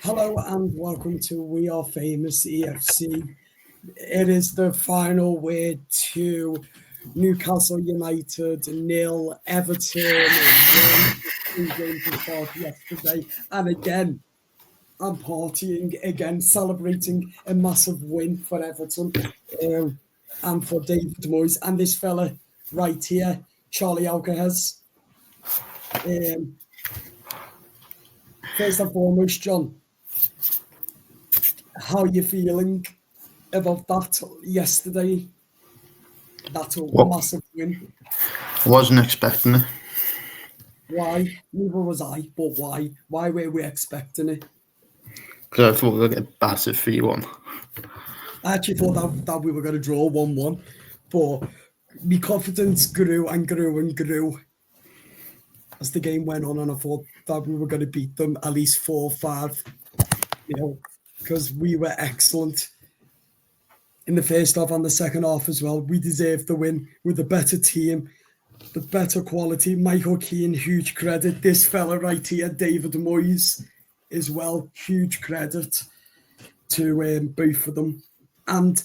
Hello and welcome to We Are Famous EFC. It is the final word to Newcastle United 0, Everton 1. 3 games to start yesterday. And again, I'm partying again, celebrating a massive win for Everton and for David Moyes and this fella right here, Charlie Alcaraz. First and foremost, John, how are you feeling about that yesterday? That's a massive win. I wasn't expecting it. Why? Neither was I, but why? Why were we expecting it? Because I thought we were going to get battered 3-1. I actually thought that we were going to draw 1-1, but my confidence grew and grew and grew as the game went on, and I thought that we were going to beat them at least 4-5, because we were excellent in the first half and the second half as well. We deserved the win with a better team, the better quality. Michael Keane, huge credit. This fella right here, David Moyes, as well, huge credit to both of them. And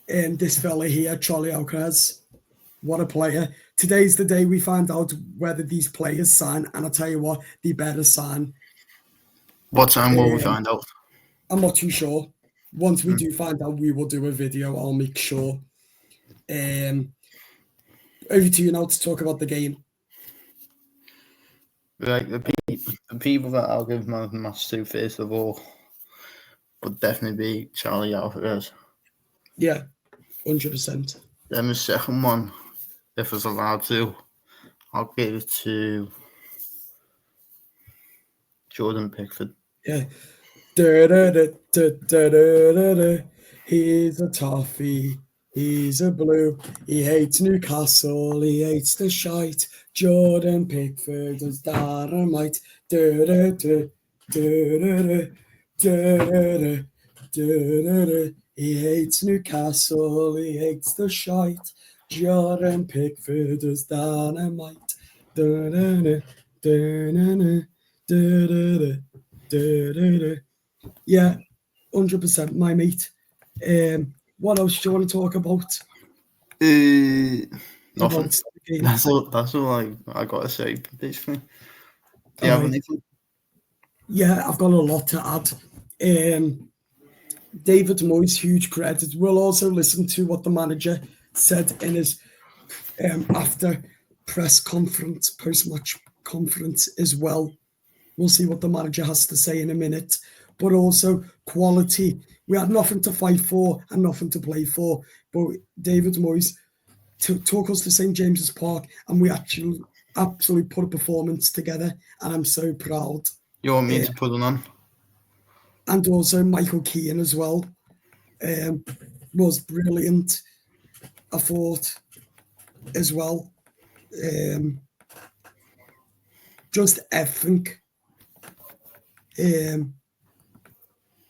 this fella here, Charlie Alcaraz, what a player. Today's the day we find out whether these players sign, and I'll tell you what, they better sign. What time will we find out? I'm not too sure. Once we do find out, we will do a video. I'll make sure. Over to you now to talk about the game. Like the people that I'll give man of the match to first of all would definitely be Charlie Alvarez. Yeah, 100%. Then the second one, if I was allowed to, I'll give it to Jordan Pickford. Yeah. He's a toffee. He's a blue. He hates Newcastle. He hates the shite. Jordan Pickford is dynamite. He hates Newcastle. He hates the shite. Jordan Pickford is dynamite. Yeah, 100%, my mate. What else do you want to talk about? Nothing. That's all I got to say, basically. Do you have anything? Yeah, I've got a lot to add. David Moyes, huge credit. We'll also listen to what the manager said in his after press conference, post-match conference as well. We'll see what the manager has to say in a minute. But also quality. We had nothing to fight for and nothing to play for. But David Moyes took us to St. James's Park, and we actually absolutely put a performance together. And I'm so proud. You want me to put it on? And also Michael Keane as well. Was brilliant, I thought, as well. Just everything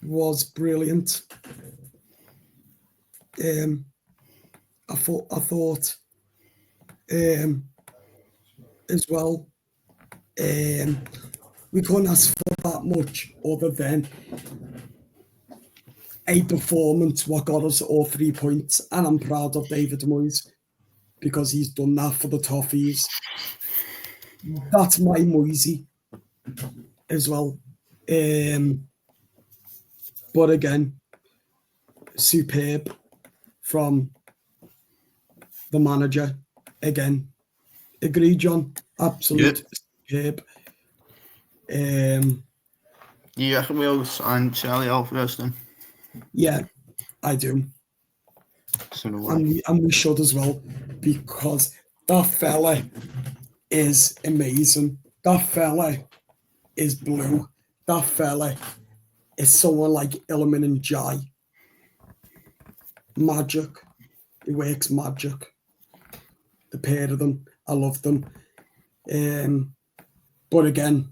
was brilliant. I thought as well. We couldn't ask for that much other than a performance what got us all 3 points, and I'm proud of David Moyes because he's done that for the Toffees. That's my Moisey as well. But again, superb from the manager. Again, agree, John? Absolute superb. You reckon we'll sign Charlie Alvarez then? Yeah, I do. And we should as well, because that fella is amazing. That fella is blue. That fella is someone like Ilman and Jai. Magic. It works magic. The pair of them, I love them. But again,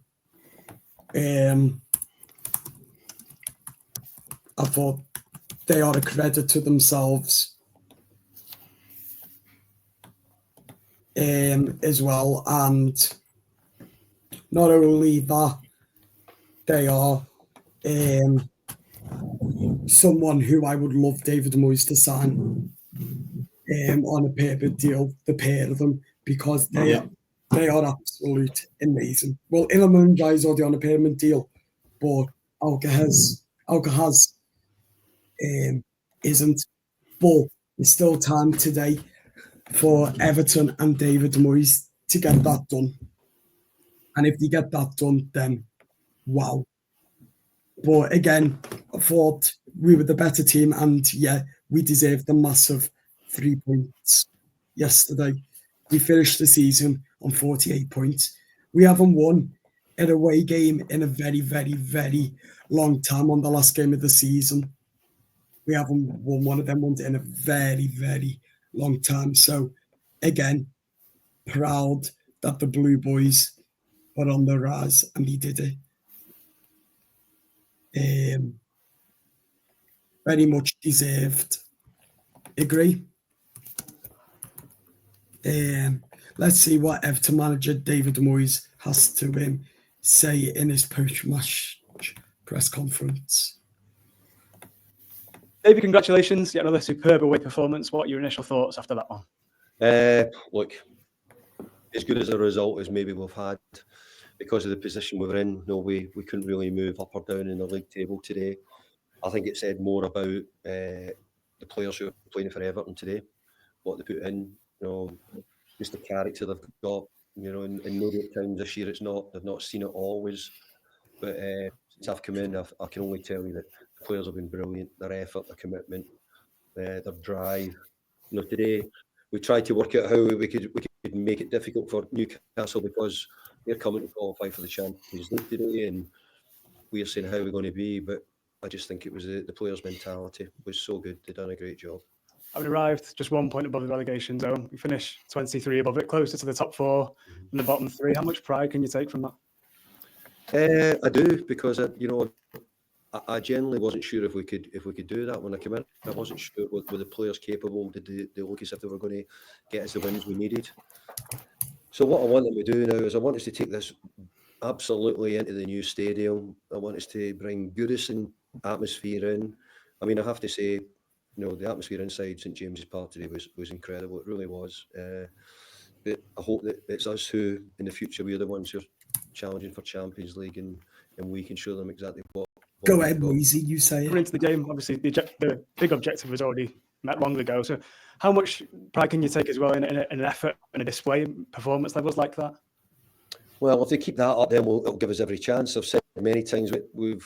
I thought they are a credit to themselves as well. And not only that, they are Someone who I would love David Moyes to sign on a permanent deal, the pair of them, because they are absolute amazing. Well, Ilman is already on a permanent deal, but Alcahaz isn't. But there's still time today for Everton and David Moyes to get that done. And if they get that done, then wow. But again, I thought we were the better team, and yeah, we deserved the massive 3 points yesterday. We finished the season on 48 points. We haven't won an away game in a very, very, very long time on the last game of the season. We haven't won one of them ones in a very, very long time. So, again, proud that the Blue Boys were on the rise and they did it. Very much deserved. Agree? Let's see what Everton manager David Moyes has to say in his post-match press conference. David, congratulations. Yet another superb away performance. What are your initial thoughts after that one? Look, as good as a result as maybe we've had because of the position we were in. No, we couldn't really move up or down in the league table today. I think it said more about the players who are playing for Everton today, what they put in, just the character they've got. In maybe at times this year they've not seen it always, but since I've come in, I can only tell you that the players have been brilliant. Their effort, their commitment, their drive. Today we tried to work out how we could make it difficult for Newcastle because they're coming to qualify for the Champions League today, and we're saying how we're going to be. But I just think it was the players' mentality was so good. They've done a great job. Having arrived just 1 point above the relegation zone, we finished 23 above it, closer to the top four than the bottom three. How much pride can you take from that? I do, because I genuinely wasn't sure if we could do that when I came in. I wasn't sure were the players capable. Did they look as if they were going to get us the wins we needed? So what I want them to do now is I want us to take this absolutely into the new stadium. I want us to bring Goodison atmosphere in. I mean, I have to say, the atmosphere inside St James's Park today was incredible. It really was. But I hope that it's us who, in the future, we're the ones who are challenging for Champions League, and we can show them exactly what. Go ahead, Moisey, you say it. Coming into the game, obviously, the big objective was already met long ago. So how much pride can you take as well in an effort and a display performance levels like that? Well, if they keep that up, then it'll give us every chance. I've said many times we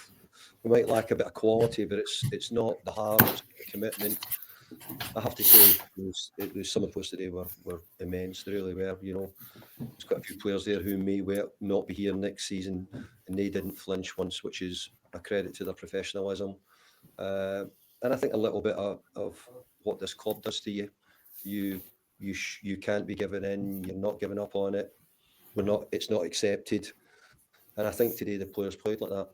might lack a bit of quality, but it's not the heart, it's the commitment. I have to say, some of us today were immense. They really were. There's quite a few players there who may not be here next season, and they didn't flinch once, which is a credit to their professionalism. And I think a little bit of what this club does to you. You can't be giving in. You're not giving up on it. It's not accepted. And I think today the players played like that.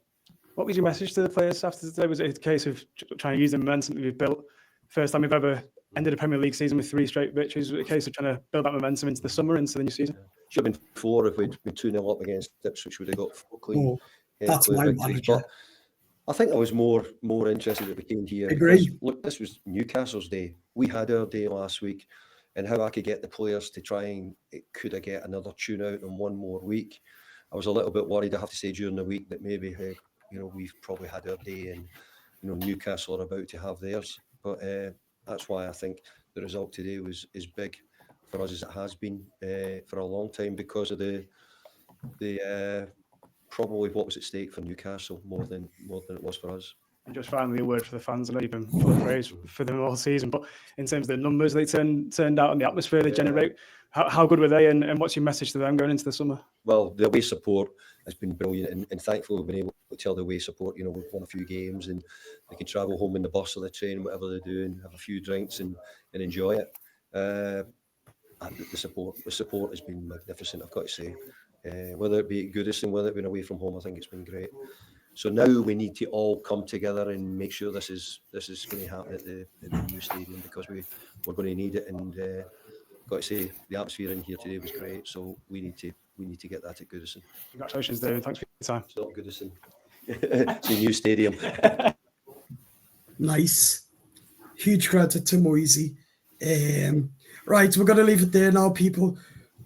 What was your message to the players after today? Was it a case of trying to use the momentum that we've built? First time we've ever ended a Premier League season with 3 straight victories. Was it a case of trying to build that momentum into the summer, into the new season? Should have been 4 if we'd been 2-0 up against Ipswich. Would have got 4 clean. That's my manager. But I think I was more interested that we came here. Agree. Because, look, this was Newcastle's day. We had our day last week, and how I could get the players to try and could I get another tune out in one more week. I was a little bit worried, I have to say, during the week that maybe we've probably had our day, and Newcastle are about to have theirs. But that's why I think the result today is big for us, as it has been for a long time, because of the probably what was at stake for Newcastle more than it was for us. And just finally, a word for the fans. I know you've been full of praise for them all season, but in terms of the numbers they turned out and the atmosphere they generate, how good were they, and what's your message to them going into the summer? Well, the away support has been brilliant, and thankfully we've been able to tell the away support, we've won a few games and they can travel home in the bus or the train, whatever they do, and have a few drinks and enjoy it. The support has been magnificent, I've got to say. Whether it be at Goodison, whether it be away from home, I think it's been great. So now we need to all come together and make sure this is going to happen at the new stadium, because we're going to need it. And got to say, the atmosphere in here today was great. So we need to get that at Goodison. Congratulations, David. Thanks for your time. It's not Goodison. It's a new stadium. Nice. Huge credit to Moisey. Right, we're going to leave it there now, people.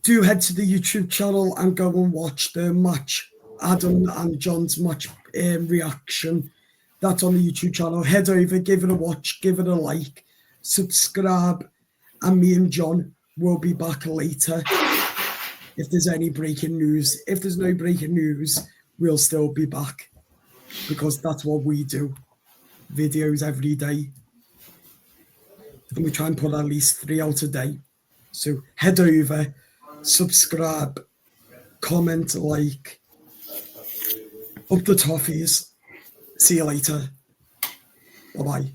Do head to the YouTube channel and go and watch the match, Adam and John's match reaction. That's on the YouTube channel. Head over, give it a watch, give it a like, subscribe, and me and John will be back later if there's any breaking news. If there's no breaking news, we'll still be back because that's what we do. Videos every day. And we try and put at least 3 out a day. So head over, subscribe, comment, like. Up the toffees. See you later. Bye-bye.